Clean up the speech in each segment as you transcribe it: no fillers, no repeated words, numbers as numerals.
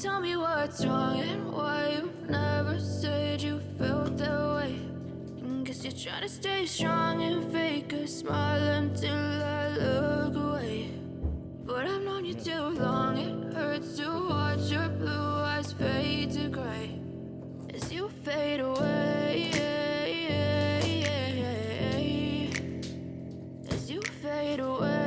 Tell me what's wrong and why you never said you felt that way. Guess you're trying to stay strong and fake a smile until I look away. But I've known you too long, it hurts to watch your blue eyes fade to gray as you fade away. As you fade away.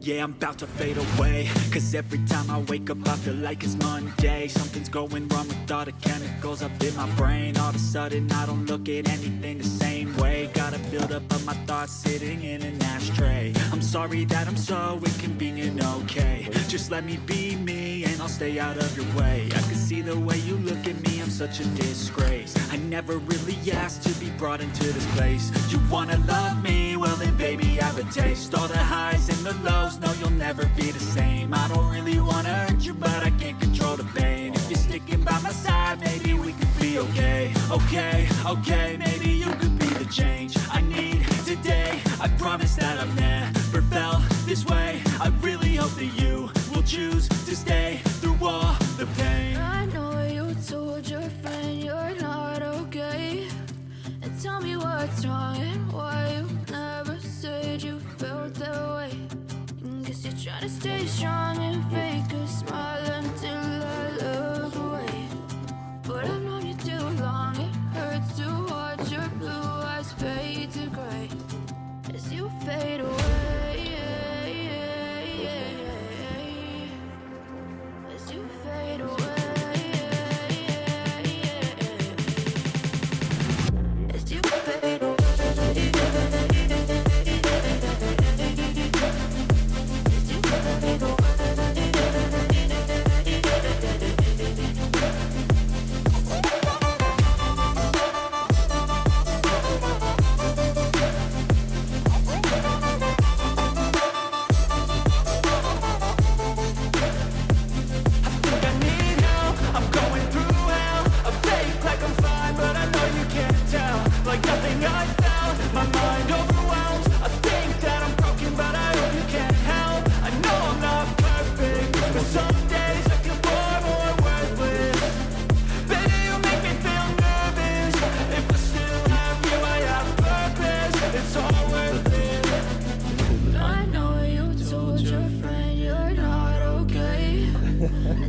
Yeah, I'm about to fade away, cause every time I wake up I feel like it's Monday. Something's going wrong with all the chemicals up in my brain. All of a sudden I don't look at anything the same way. Got a buildup of my thoughts sitting in an ashtray. I'm sorry that I'm so inconvenient, okay. Just let me be me and I'll stay out of your way. I can see the way you look at me, I'm such a disgrace. I never really asked to be brought into this place. You wanna love me? Well then baby, have a taste. All the highs and the lows, no, you'll never be the same. I don't really wanna hurt you, but I can't control the pain. If you're sticking by my side, maybe we could be okay. Okay, maybe you could be the change I need today. I promise that I've never felt this way. I really hope that you will choose to stay through all the pain. I know you told your friend you're not okay. And tell me what's wrong and why you never said you felt that way. Guess you're trying to stay strong and fake a smile until I look away. But I've known you too long, it hurts to watch your blue eyes fade to gray as you fade away. As you fade away. As you fade away.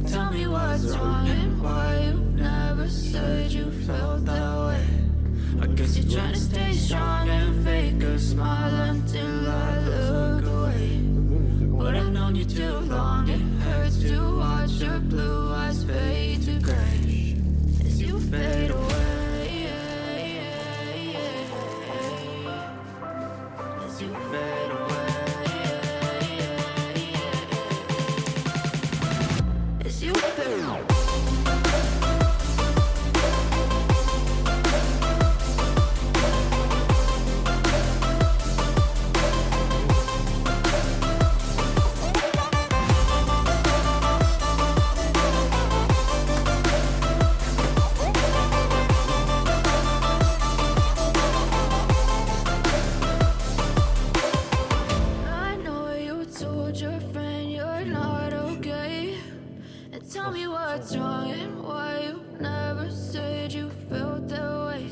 Tell me what's wrong and why you never said you felt that way. I guess you're trying to stay strong and fake a smile until I look away. But I've known you too long, it hurts to watch your blue eyes fade to gray as you fade away. As you fade away. As you fade away. Tell me what's wrong and why you never said you felt that way.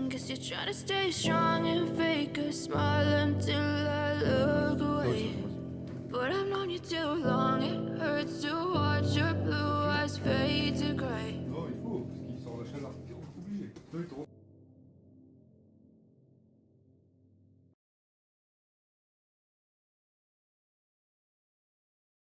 Guess you're trying to stay strong and fake a smile until I look away.